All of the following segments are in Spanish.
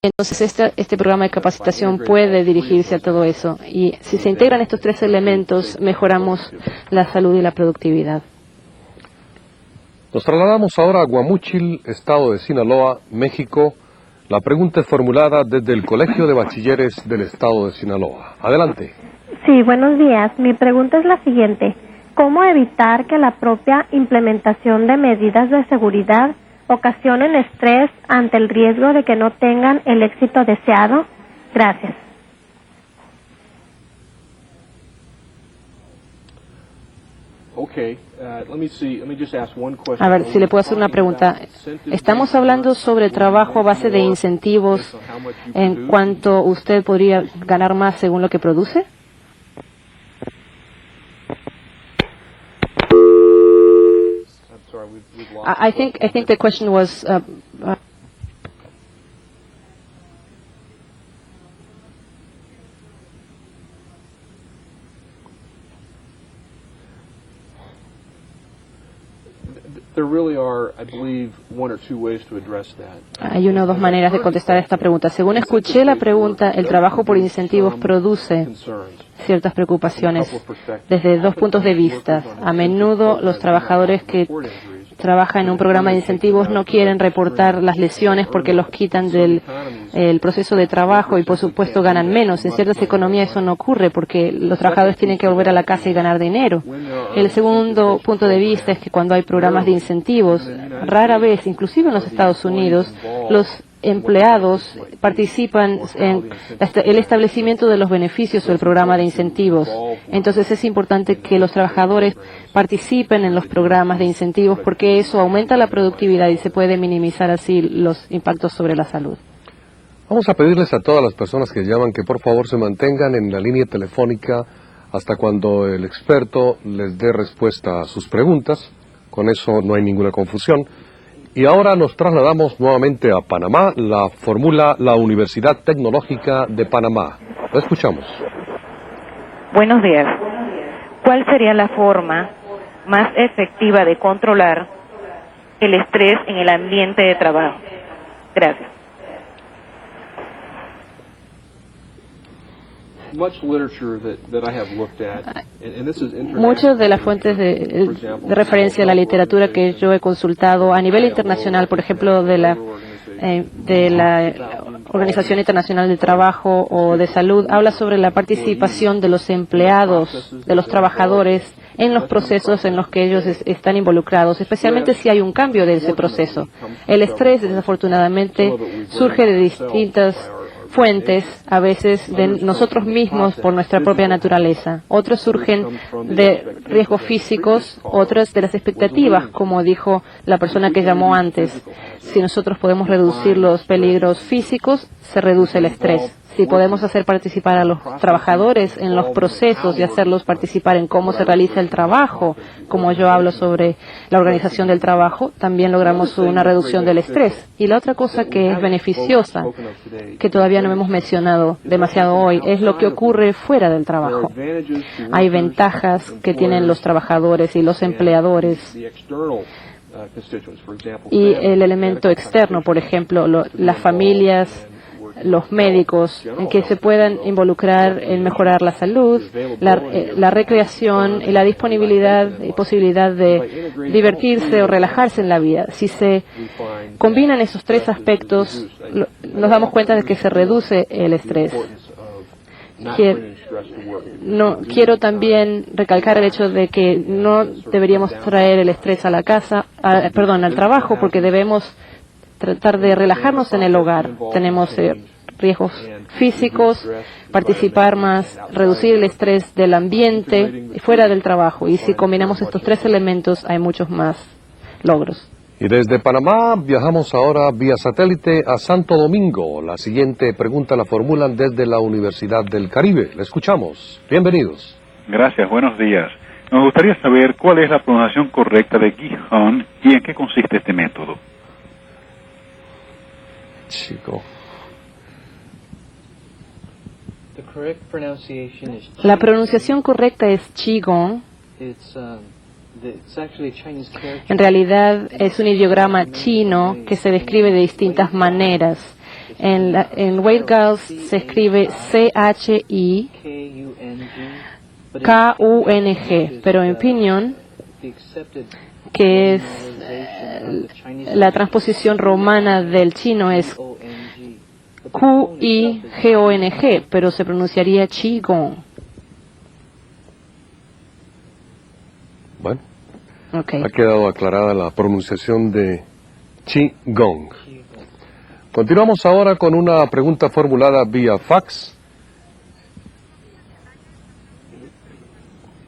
Entonces, este programa de capacitación puede dirigirse a todo eso. Y si se integran estos tres elementos, mejoramos la salud y la productividad. Nos trasladamos ahora a Guamúchil, estado de Sinaloa, México. La pregunta es formulada desde el Colegio de Bachilleres del estado de Sinaloa. Adelante. Sí, buenos días. Mi pregunta es la siguiente. ¿Cómo evitar que la propia implementación de medidas de seguridad ocasionen estrés ante el riesgo de que no tengan el éxito deseado? Gracias. A ver, si le puedo hacer una pregunta. Estamos hablando sobre trabajo a base de incentivos en cuanto usted podría ganar más según lo que produce. I think the question was hay una o dos maneras de contestar esta pregunta. Según escuché la pregunta, el trabajo por incentivos produce ciertas preocupaciones desde dos puntos de vista. A menudo los trabajadores que trabajan en un programa de incentivos no quieren reportar las lesiones porque los quitan del proceso de trabajo y por supuesto ganan menos. En ciertas economías eso no ocurre porque los trabajadores tienen que volver a la casa y ganar dinero. El segundo punto de vista es que cuando hay programas de incentivos, rara vez, inclusive en los Estados Unidos, los empleados participan en el establecimiento de los beneficios del programa de incentivos. Entonces es importante que los trabajadores participen en los programas de incentivos porque eso aumenta la productividad y se puede minimizar así los impactos sobre la salud. Vamos a pedirles a todas las personas que llaman que por favor se mantengan en la línea telefónica hasta cuando el experto les dé respuesta a sus preguntas. Con eso no hay ninguna confusión. Y ahora nos trasladamos nuevamente a Panamá. La formula la Universidad Tecnológica de Panamá. Lo escuchamos. Buenos días. ¿Cuál sería la forma más efectiva de controlar el estrés en el ambiente de trabajo? Gracias. Muchas de las fuentes de referencia a la literatura que yo he consultado a nivel internacional, por ejemplo, de la Organización Internacional del Trabajo o de Salud, habla sobre la participación de los empleados, de los trabajadores, en los procesos en los que ellos están involucrados, especialmente si hay un cambio de ese proceso. El estrés, desafortunadamente, surge de distintas fuentes, a veces de nosotros mismos por nuestra propia naturaleza. Otros surgen de riesgos físicos, otros de las expectativas, como dijo la persona que llamó antes. Si nosotros podemos reducir los peligros físicos, se reduce el estrés. Si podemos hacer participar a los trabajadores en los procesos y hacerlos participar en cómo se realiza el trabajo, como yo hablo sobre la organización del trabajo, también logramos una reducción del estrés. Y la otra cosa que es beneficiosa, que todavía no hemos mencionado demasiado hoy, es lo que ocurre fuera del trabajo. Hay ventajas que tienen los trabajadores y los empleadores. Y el elemento externo, por ejemplo, las familias, los médicos, en que se puedan involucrar en mejorar la salud, la recreación y la disponibilidad y posibilidad de divertirse o relajarse en la vida. Si se combinan esos tres aspectos, nos damos cuenta de que se reduce el estrés. Quiero también recalcar el hecho de que no deberíamos traer el estrés a la casa, al trabajo, porque debemos tratar de relajarnos en el hogar. Tenemos riesgos físicos, participar más, reducir el estrés del ambiente fuera del trabajo. Y si combinamos estos tres elementos, hay muchos más logros. Y desde Panamá viajamos ahora vía satélite a Santo Domingo. La siguiente pregunta la formulan desde la Universidad del Caribe. La escuchamos. Bienvenidos. Gracias, buenos días. Nos gustaría saber cuál es la pronunciación correcta de Gijón y en qué consiste este método. Chico. La pronunciación correcta es Qigong. En realidad es un ideograma chino que se describe de distintas maneras En Weight Girls se escribe CHIKUNG, pero en Pinyin, que es la transposición romana del chino, es QIGONG, pero se pronunciaría Qigong. Bueno, Okay. ha quedado aclarada la pronunciación de Qigong. Continuamos ahora con una pregunta formulada vía fax.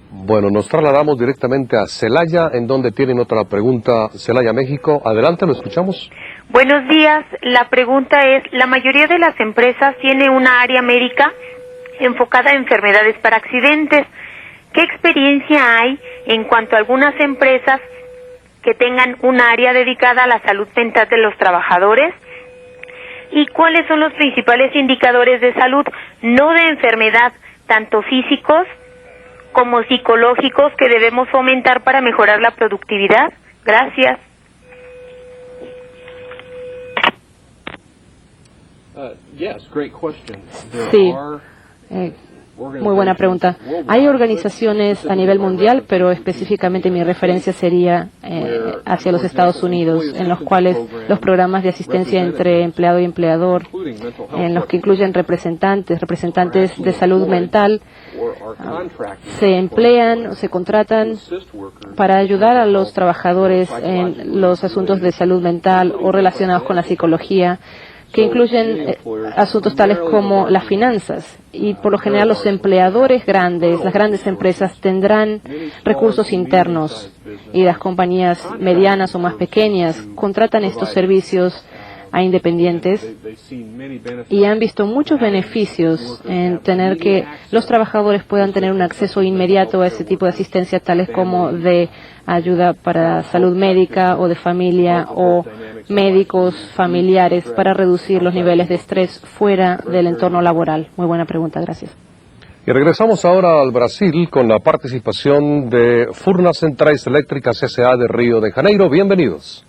Bueno, nos trasladamos directamente a Celaya, en donde tienen otra pregunta. Celaya, México. Adelante, lo escuchamos. Buenos días. La pregunta es, la mayoría de las empresas tiene una área médica enfocada a enfermedades para accidentes. ¿Qué experiencia hay en cuanto a algunas empresas que tengan un área dedicada a la salud mental de los trabajadores? ¿Y cuáles son los principales indicadores de salud, no de enfermedad, tanto físicos como psicológicos, que debemos fomentar para mejorar la productividad? Gracias. Sí, muy buena pregunta. Hay organizaciones a nivel mundial, pero específicamente mi referencia sería hacia los Estados Unidos, en los cuales los programas de asistencia entre empleado y empleador, en los que incluyen representantes de salud mental, se emplean o se contratan para ayudar a los trabajadores en los asuntos de salud mental o relacionados con la psicología, que incluyen asuntos tales como las finanzas. Y por lo general los empleadores grandes, las grandes empresas, tendrán recursos internos, y las compañías medianas o más pequeñas contratan estos servicios a independientes, y han visto muchos beneficios en tener que los trabajadores puedan tener un acceso inmediato a ese tipo de asistencia, tales como de ayuda para salud médica o de familia, o médicos familiares, para reducir los niveles de estrés fuera del entorno laboral. Muy buena pregunta, gracias. Y regresamos ahora al Brasil con la participación de Furnas Centrais Eléctricas S.A. de Río de Janeiro. Bienvenidos.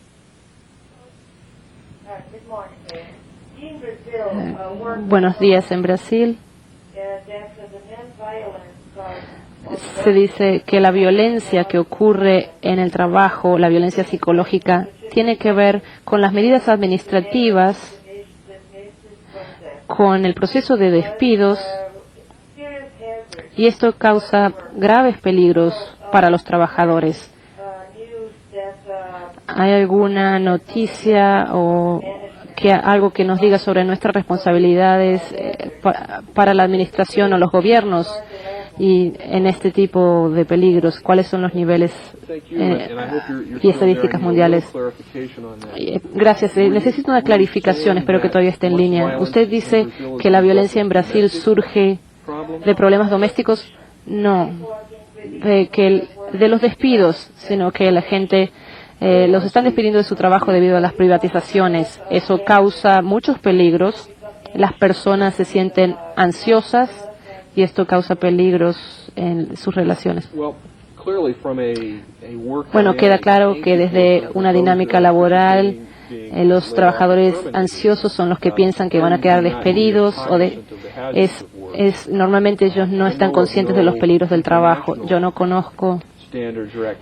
Buenos días. En Brasil se dice que la violencia que ocurre en el trabajo, la violencia psicológica, tiene que ver con las medidas administrativas, con el proceso de despidos, y esto causa graves peligros para los trabajadores. ¿Hay alguna noticia o algo que nos diga sobre nuestras responsabilidades para la administración o los gobiernos y en este tipo de peligros? ¿Cuáles son los niveles y estadísticas mundiales? Gracias. Necesito una clarificación. Espero que todavía esté en línea. Usted dice que la violencia en Brasil surge de problemas domésticos. No, de los despidos, sino que la gente los están despidiendo de su trabajo debido a las privatizaciones. Eso causa muchos peligros. Las personas se sienten ansiosas y esto causa peligros en sus relaciones. Bueno, queda claro que desde una dinámica laboral, los trabajadores ansiosos son los que piensan que van a quedar despedidos, normalmente ellos no están conscientes de los peligros del trabajo. Yo no conozco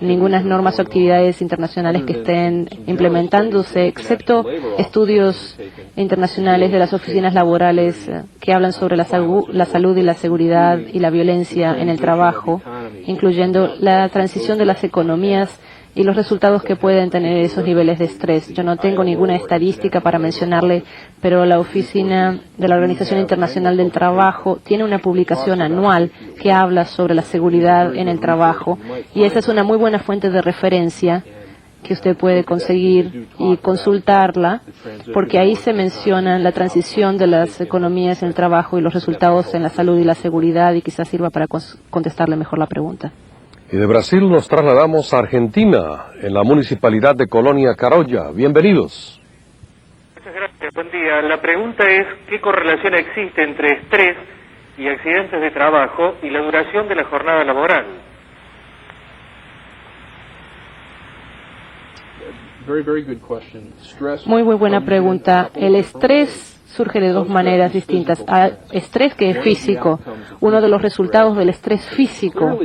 ninguna normas o actividades internacionales que estén implementándose, excepto estudios internacionales de las oficinas laborales que hablan sobre la salud y la seguridad y la violencia en el trabajo, incluyendo la transición de las economías y los resultados que pueden tener esos niveles de estrés. Yo no tengo ninguna estadística para mencionarle, pero la Oficina de la Organización Internacional del Trabajo tiene una publicación anual que habla sobre la seguridad en el trabajo, y esa es una muy buena fuente de referencia que usted puede conseguir y consultarla, porque ahí se menciona la transición de las economías en el trabajo y los resultados en la salud y la seguridad, y quizás sirva para contestarle mejor la pregunta. Y de Brasil nos trasladamos a Argentina, en la municipalidad de Colonia Carolla. Bienvenidos. Muchas gracias, buen día. La pregunta es, ¿qué correlación existe entre estrés y accidentes de trabajo y la duración de la jornada laboral? Muy buena pregunta. El estrés surge de dos maneras distintas. Hay estrés que es físico. Uno de los resultados del estrés físico,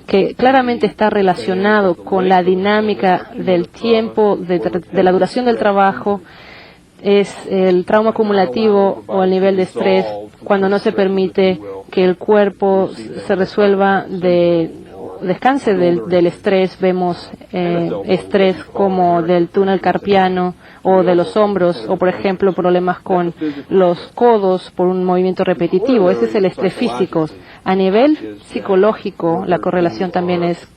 que claramente está relacionado con la dinámica del tiempo, de la duración del trabajo, es el trauma acumulativo o el nivel de estrés cuando no se permite que el cuerpo se resuelva descanse del estrés. Vemos estrés como del túnel carpiano o de los hombros, o por ejemplo problemas con los codos por un movimiento repetitivo. Ese es el estrés físico. A nivel psicológico, la correlación también es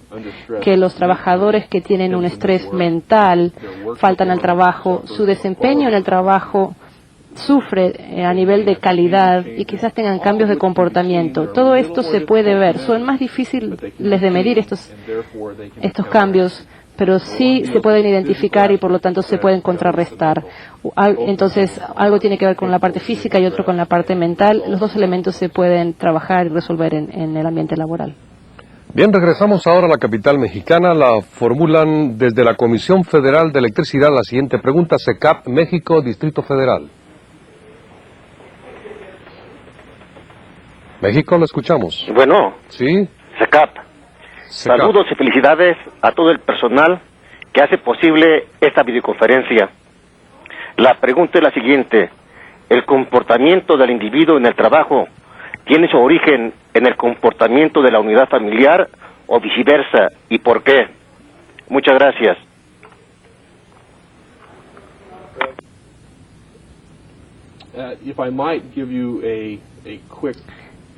que los trabajadores que tienen un estrés mental faltan al trabajo, su desempeño en el trabajo sufre a nivel de calidad y quizás tengan cambios de comportamiento. Todo esto se puede ver. Son más difíciles de medir estos cambios, pero sí se pueden identificar y por lo tanto se pueden contrarrestar. Entonces, algo tiene que ver con la parte física y otro con la parte mental. Los dos elementos se pueden trabajar y resolver en el ambiente laboral. Bien, regresamos ahora a la capital mexicana. La formulan desde la Comisión Federal de Electricidad la siguiente pregunta: SECAP, México, Distrito Federal. México, lo escuchamos. Bueno, ¿sí? SECAP. Saludos y felicidades a todo el personal que hace posible esta videoconferencia. La pregunta es la siguiente: ¿el comportamiento del individuo en el trabajo tiene su origen en el comportamiento de la unidad familiar o viceversa? ¿Y por qué? Muchas gracias. If I might give you a quick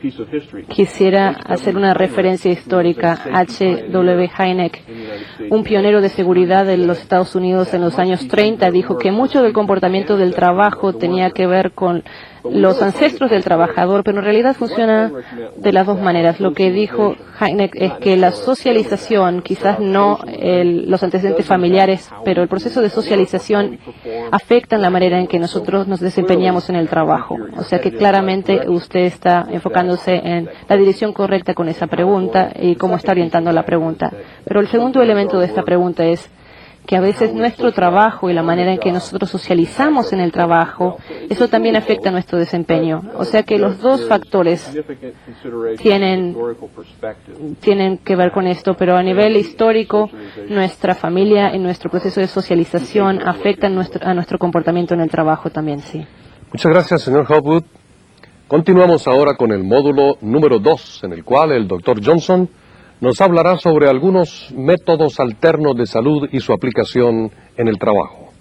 piece of history. Quisiera hacer una referencia histórica. H.W. Hynek, un pionero de seguridad de los Estados Unidos en los años 30, dijo que mucho del comportamiento del trabajo tenía que ver con los ancestros del trabajador, pero en realidad funciona de las dos maneras. Lo que dijo Hynek es que la socialización, quizás no los antecedentes familiares, pero el proceso de socialización afecta la manera en que nosotros nos desempeñamos en el trabajo. O sea que claramente usted está enfocándose en la dirección correcta con esa pregunta y cómo está orientando la pregunta. Pero el segundo elemento de esta pregunta es que a veces nuestro trabajo y la manera en que nosotros socializamos en el trabajo, eso también afecta nuestro desempeño. O sea que los dos factores tienen que ver con esto, pero a nivel histórico, nuestra familia y nuestro proceso de socialización afectan a nuestro comportamiento en el trabajo también, sí. Muchas gracias, señor Hopwood. Continuamos ahora con el módulo número 2, en el cual el Dr. Johnson nos hablará sobre algunos métodos alternos de salud y su aplicación en el trabajo.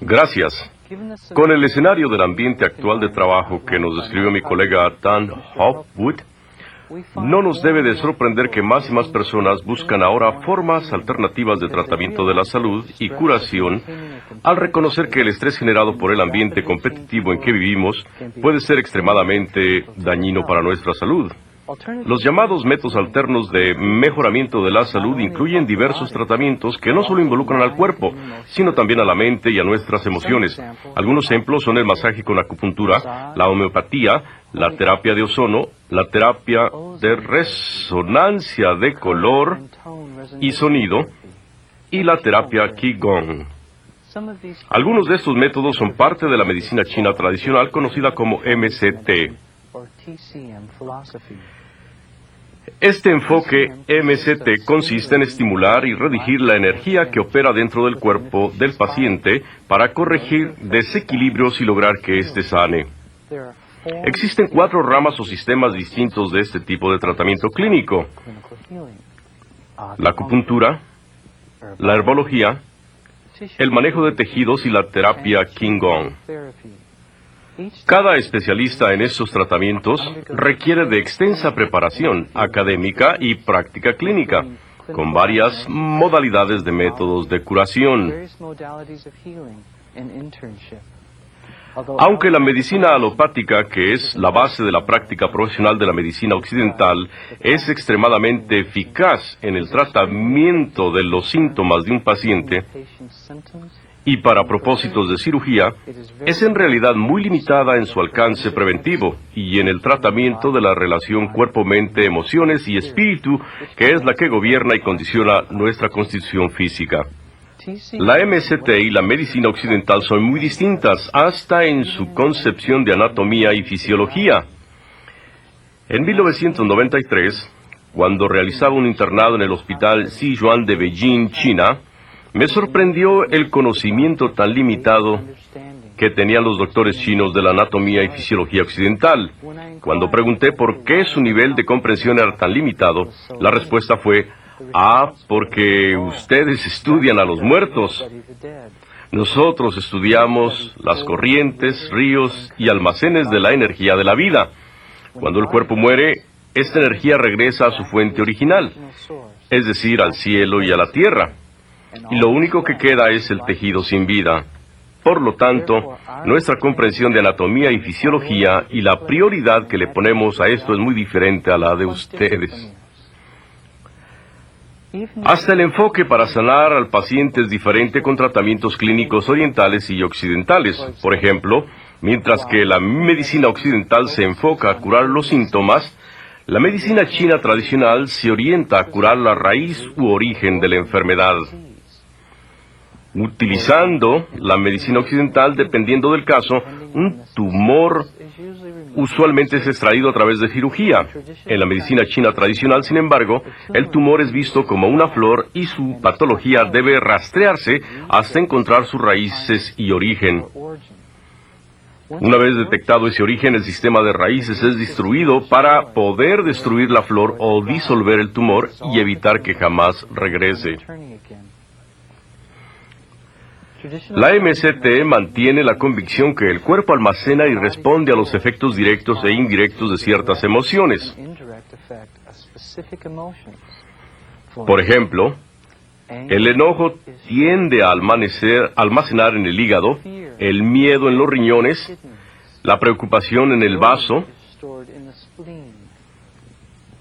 Gracias. Con el escenario del ambiente actual de trabajo que nos describió mi colega Dan Hopwood, no nos debe de sorprender que más y más personas buscan ahora formas alternativas de tratamiento de la salud y curación al reconocer que el estrés generado por el ambiente competitivo en que vivimos puede ser extremadamente dañino para nuestra salud. Los llamados métodos alternos de mejoramiento de la salud incluyen diversos tratamientos que no solo involucran al cuerpo, sino también a la mente y a nuestras emociones. Algunos ejemplos son el masaje con acupuntura, la homeopatía, la terapia de ozono, la terapia de resonancia de color y sonido, y la terapia Qigong. Algunos de estos métodos son parte de la medicina china tradicional conocida como MCT. Este enfoque MCT consiste en estimular y redirigir la energía que opera dentro del cuerpo del paciente para corregir desequilibrios y lograr que éste sane. Existen 4 ramas o sistemas distintos de este tipo de tratamiento clínico: la acupuntura, la herbología, el manejo de tejidos y la terapia Qigong. Cada especialista en estos tratamientos requiere de extensa preparación académica y práctica clínica, con varias modalidades de métodos de curación. Aunque la medicina alopática, que es la base de la práctica profesional de la medicina occidental, es extremadamente eficaz en el tratamiento de los síntomas de un paciente, y para propósitos de cirugía, es en realidad muy limitada en su alcance preventivo y en el tratamiento de la relación cuerpo-mente, emociones y espíritu, que es la que gobierna y condiciona nuestra constitución física. La MST y la medicina occidental son muy distintas, hasta en su concepción de anatomía y fisiología. En 1993, cuando realizaba un internado en el hospital Sichuan de Beijing, China, me sorprendió el conocimiento tan limitado que tenían los doctores chinos de la anatomía y fisiología occidental. Cuando pregunté por qué su nivel de comprensión era tan limitado, la respuesta fue: porque ustedes estudian a los muertos. Nosotros estudiamos las corrientes, ríos y almacenes de la energía de la vida. Cuando el cuerpo muere, esta energía regresa a su fuente original, es decir, al cielo y a la tierra. Y lo único que queda es el tejido sin vida. Por lo tanto, nuestra comprensión de anatomía y fisiología y la prioridad que le ponemos a esto es muy diferente a la de ustedes. Hasta el enfoque para sanar al paciente es diferente con tratamientos clínicos orientales y occidentales. Por ejemplo, mientras que la medicina occidental se enfoca a curar los síntomas, la medicina china tradicional se orienta a curar la raíz u origen de la enfermedad. Utilizando la medicina occidental, dependiendo del caso, un tumor usualmente es extraído a través de cirugía. En la medicina china tradicional, sin embargo, el tumor es visto como una flor y su patología debe rastrearse hasta encontrar sus raíces y origen. Una vez detectado ese origen, el sistema de raíces es destruido para poder destruir la flor o disolver el tumor y evitar que jamás regrese. La MST mantiene la convicción que el cuerpo almacena y responde a los efectos directos e indirectos de ciertas emociones. Por ejemplo, el enojo tiende a almacenar en el hígado, el miedo en los riñones, la preocupación en el vaso,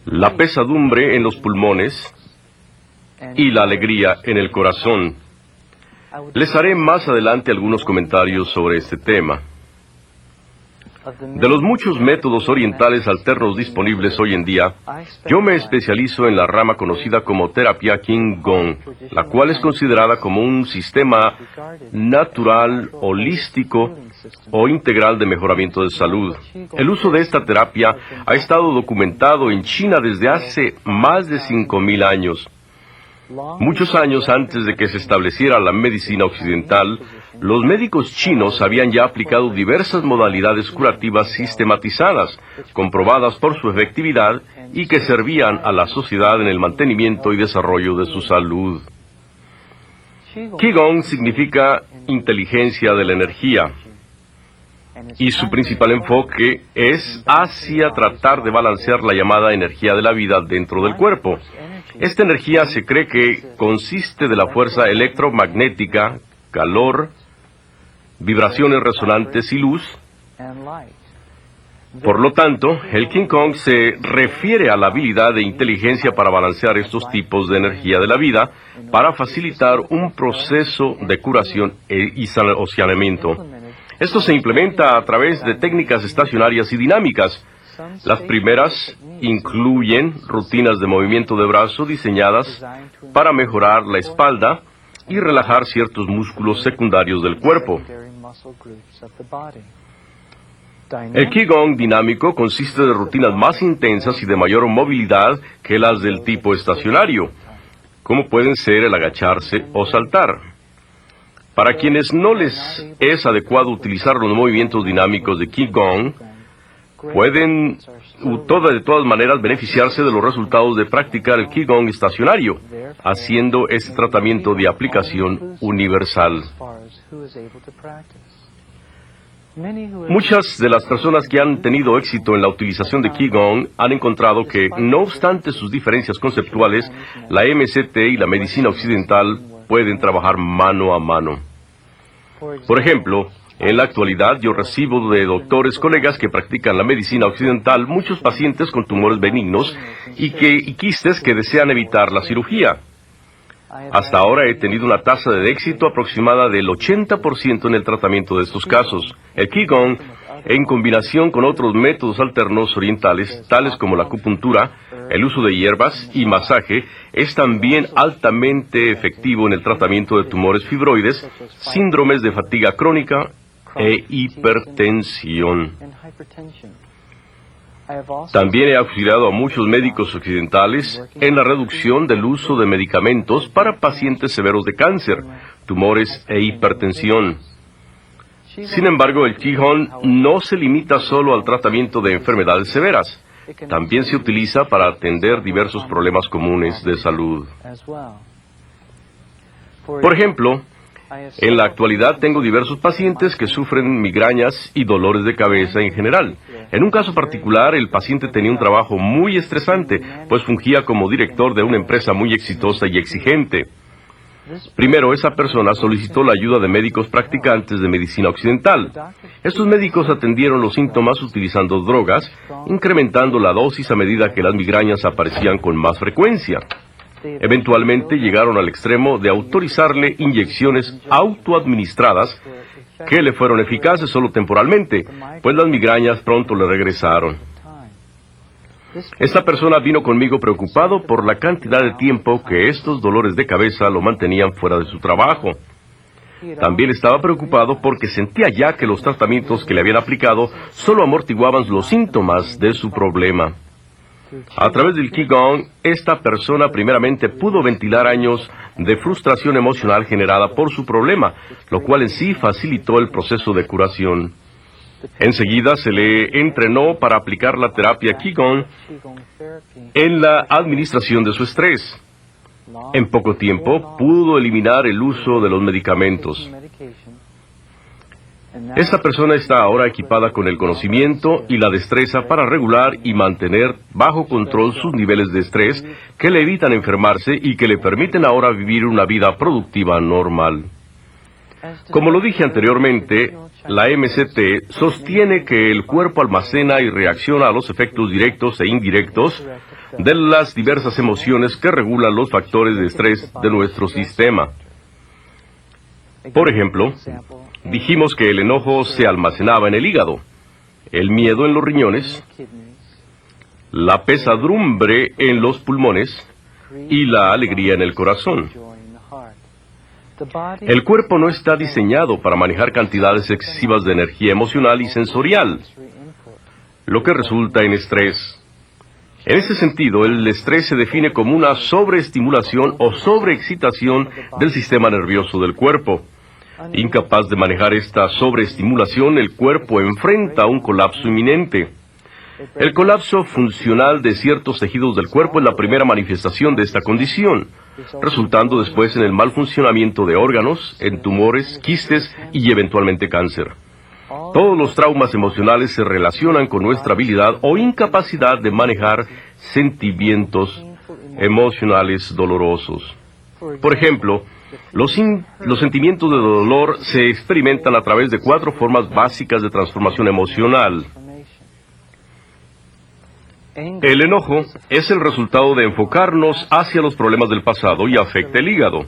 la pesadumbre en los pulmones y la alegría en el corazón. Les haré más adelante algunos comentarios sobre este tema. De los muchos métodos orientales alternos disponibles hoy en día, yo me especializo en la rama conocida como terapia Qigong, la cual es considerada como un sistema natural, holístico o integral de mejoramiento de salud. El uso de esta terapia ha estado documentado en China desde hace más de 5,000 años. Muchos años antes de que se estableciera la medicina occidental, los médicos chinos habían ya aplicado diversas modalidades curativas sistematizadas, comprobadas por su efectividad y que servían a la sociedad en el mantenimiento y desarrollo de su salud. Qigong significa inteligencia de la energía, y su principal enfoque es hacia tratar de balancear la llamada energía de la vida dentro del cuerpo. Esta energía se cree que consiste de la fuerza electromagnética, calor, vibraciones resonantes y luz. Por lo tanto, el Qigong se refiere a la habilidad de inteligencia para balancear estos tipos de energía de la vida, para facilitar un proceso de curación y sanamiento. Esto se implementa a través de técnicas estacionarias y dinámicas. Las primeras incluyen rutinas de movimiento de brazo diseñadas para mejorar la espalda y relajar ciertos músculos secundarios del cuerpo. El Qigong dinámico consiste de rutinas más intensas y de mayor movilidad que las del tipo estacionario, como pueden ser el agacharse o saltar. Para quienes no les es adecuado utilizar los movimientos dinámicos de Qigong, pueden de todas maneras beneficiarse de los resultados de practicar el Qigong estacionario, haciendo este tratamiento de aplicación universal. Muchas de las personas que han tenido éxito en la utilización de Qigong han encontrado que, no obstante sus diferencias conceptuales, la MST y la medicina occidental pueden trabajar mano a mano. Por ejemplo, en la actualidad yo recibo de doctores colegas que practican la medicina occidental muchos pacientes con tumores benignos y quistes que desean evitar la cirugía. Hasta ahora he tenido una tasa de éxito aproximada del 80% en el tratamiento de estos casos. El Qigong, en combinación con otros métodos alternos orientales, tales como la acupuntura, el uso de hierbas y masaje, es también altamente efectivo en el tratamiento de tumores fibroides, síndromes de fatiga crónica e hipertensión. También he auxiliado a muchos médicos occidentales en la reducción del uso de medicamentos para pacientes severos de cáncer, tumores e hipertensión. Sin embargo, el Qigong no se limita solo al tratamiento de enfermedades severas. También se utiliza para atender diversos problemas comunes de salud. Por ejemplo, en la actualidad tengo diversos pacientes que sufren migrañas y dolores de cabeza en general. En un caso particular, el paciente tenía un trabajo muy estresante, pues fungía como director de una empresa muy exitosa y exigente. Primero, esa persona solicitó la ayuda de médicos practicantes de medicina occidental. Estos médicos atendieron los síntomas utilizando drogas, incrementando la dosis a medida que las migrañas aparecían con más frecuencia. Eventualmente llegaron al extremo de autorizarle inyecciones autoadministradas que le fueron eficaces solo temporalmente, pues las migrañas pronto le regresaron. Esta persona vino conmigo preocupado por la cantidad de tiempo que estos dolores de cabeza lo mantenían fuera de su trabajo. También estaba preocupado porque sentía ya que los tratamientos que le habían aplicado solo amortiguaban los síntomas de su problema. A través del Qigong, esta persona primeramente pudo ventilar años de frustración emocional generada por su problema, lo cual en sí facilitó el proceso de curación. Enseguida se le entrenó para aplicar la terapia Qigong en la administración de su estrés. En poco tiempo pudo eliminar el uso de los medicamentos. Esta persona está ahora equipada con el conocimiento y la destreza para regular y mantener bajo control sus niveles de estrés que le evitan enfermarse y que le permiten ahora vivir una vida productiva normal. Como lo dije anteriormente, la MCT sostiene que el cuerpo almacena y reacciona a los efectos directos e indirectos de las diversas emociones que regulan los factores de estrés de nuestro sistema. Por ejemplo, dijimos que el enojo se almacenaba en el hígado, el miedo en los riñones, la pesadumbre en los pulmones y la alegría en el corazón. El cuerpo no está diseñado para manejar cantidades excesivas de energía emocional y sensorial, lo que resulta en estrés. En ese sentido, el estrés se define como una sobreestimulación o sobreexcitación del sistema nervioso del cuerpo. Incapaz de manejar esta sobreestimulación, el cuerpo enfrenta un colapso inminente. El colapso funcional de ciertos tejidos del cuerpo es la primera manifestación de esta condición, resultando después en el mal funcionamiento de órganos, en tumores, quistes y eventualmente cáncer. Todos los traumas emocionales se relacionan con nuestra habilidad o incapacidad de manejar sentimientos emocionales dolorosos. Por ejemplo, los sentimientos de dolor se experimentan a través de 4 formas básicas de transformación emocional. El enojo es el resultado de enfocarnos hacia los problemas del pasado y afecta el hígado.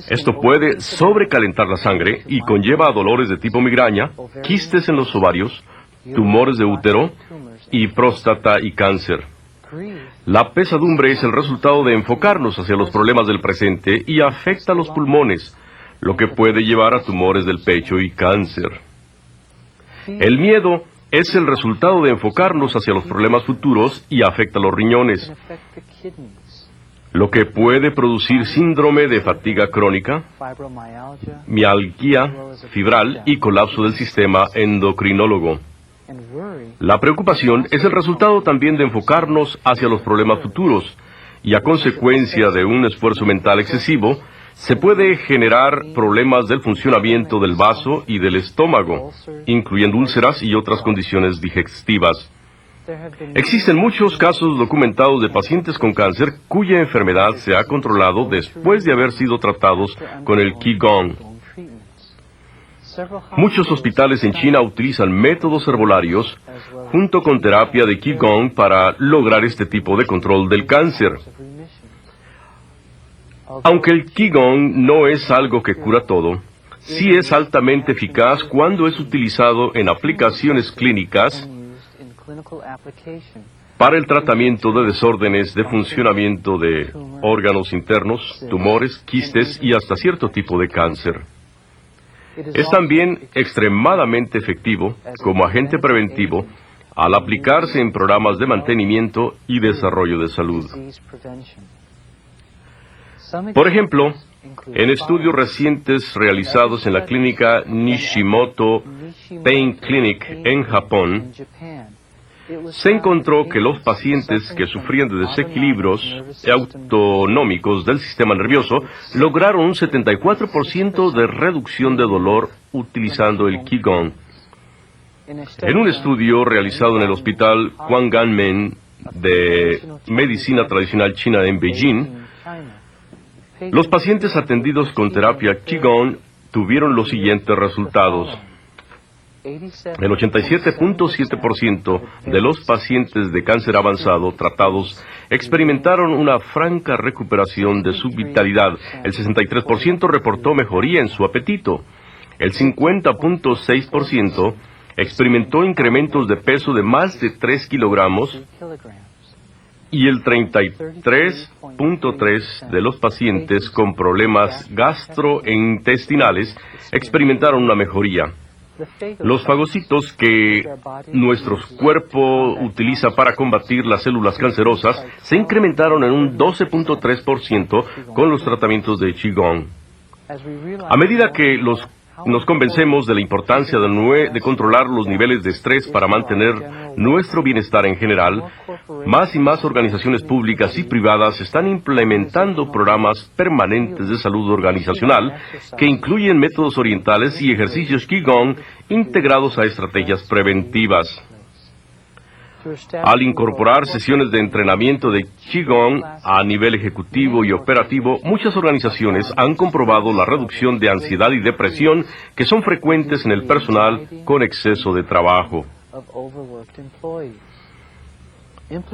Esto puede sobrecalentar la sangre y conlleva a dolores de tipo migraña, quistes en los ovarios, tumores de útero y próstata y cáncer. La pesadumbre es el resultado de enfocarnos hacia los problemas del presente y afecta los pulmones, lo que puede llevar a tumores del pecho y cáncer. El miedo es el resultado de enfocarnos hacia los problemas futuros y afecta los riñones, lo que puede producir síndrome de fatiga crónica, mialgia fibral y colapso del sistema endocrinólogo. La preocupación es el resultado también de enfocarnos hacia los problemas futuros, y a consecuencia de un esfuerzo mental excesivo, se puede generar problemas del funcionamiento del vaso y del estómago, incluyendo úlceras y otras condiciones digestivas. Existen muchos casos documentados de pacientes con cáncer cuya enfermedad se ha controlado después de haber sido tratados con el Qigong. Muchos hospitales en China utilizan métodos herbolarios junto con terapia de Qigong para lograr este tipo de control del cáncer. Aunque el Qigong no es algo que cura todo, sí es altamente eficaz cuando es utilizado en aplicaciones clínicas para el tratamiento de desórdenes de funcionamiento de órganos internos, tumores, quistes y hasta cierto tipo de cáncer. Es también extremadamente efectivo como agente preventivo al aplicarse en programas de mantenimiento y desarrollo de salud. Por ejemplo, en estudios recientes realizados en la clínica Nishimoto Pain Clinic en Japón, se encontró que los pacientes que sufrían de desequilibrios autonómicos del sistema nervioso lograron un 74% de reducción de dolor utilizando el Qigong. En un estudio realizado en el Hospital Kwanggan-men de Medicina Tradicional China en Beijing, los pacientes atendidos con terapia Qigong tuvieron los siguientes resultados. El 87.7% de los pacientes de cáncer avanzado tratados experimentaron una franca recuperación de su vitalidad. El 63% reportó mejoría en su apetito. El 50.6% experimentó incrementos de peso de más de 3 kilogramos. Y el 33.3% de los pacientes con problemas gastrointestinales experimentaron una mejoría. Los fagocitos que nuestro cuerpo utiliza para combatir las células cancerosas se incrementaron en un 12.3% con los tratamientos de Qigong. A medida que nos convencemos de la importancia de controlar los niveles de estrés para mantener nuestro bienestar en general, más y más organizaciones públicas y privadas están implementando programas permanentes de salud organizacional que incluyen métodos orientales y ejercicios Qigong integrados a estrategias preventivas. Al incorporar sesiones de entrenamiento de Qigong a nivel ejecutivo y operativo, muchas organizaciones han comprobado la reducción de ansiedad y depresión que son frecuentes en el personal con exceso de trabajo.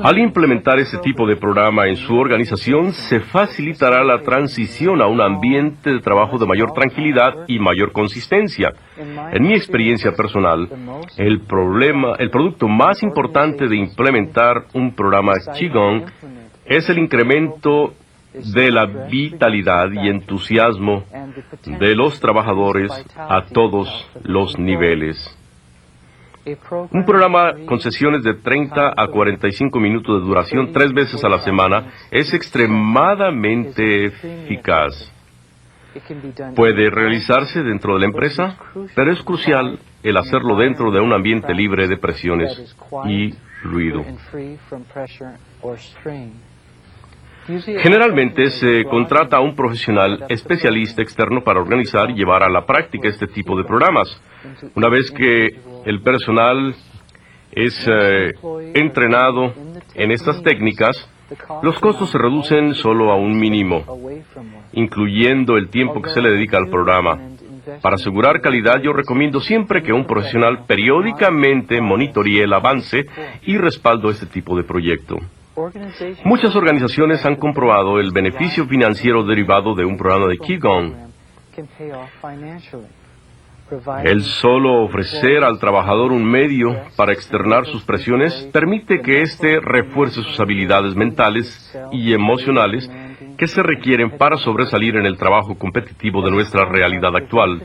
Al implementar este tipo de programa en su organización, se facilitará la transición a un ambiente de trabajo de mayor tranquilidad y mayor consistencia. En mi experiencia personal, el producto más importante de implementar un programa Qigong es el incremento de la vitalidad y entusiasmo de los trabajadores a todos los niveles. Un programa con sesiones de 30 a 45 minutos de duración 3 veces a la semana es extremadamente eficaz. Puede realizarse dentro de la empresa, pero es crucial el hacerlo dentro de un ambiente libre de presiones y ruido. Generalmente se contrata a un profesional especialista externo para organizar y llevar a la práctica este tipo de programas. Una vez que el personal es entrenado en estas técnicas, los costos se reducen solo a un mínimo, incluyendo el tiempo que se le dedica al programa. Para asegurar calidad, yo recomiendo siempre que un profesional periódicamente monitoree el avance y respaldo este tipo de proyecto. Muchas organizaciones han comprobado el beneficio financiero derivado de un programa de Qigong. El solo ofrecer al trabajador un medio para externar sus presiones permite que éste refuerce sus habilidades mentales y emocionales que se requieren para sobresalir en el trabajo competitivo de nuestra realidad actual.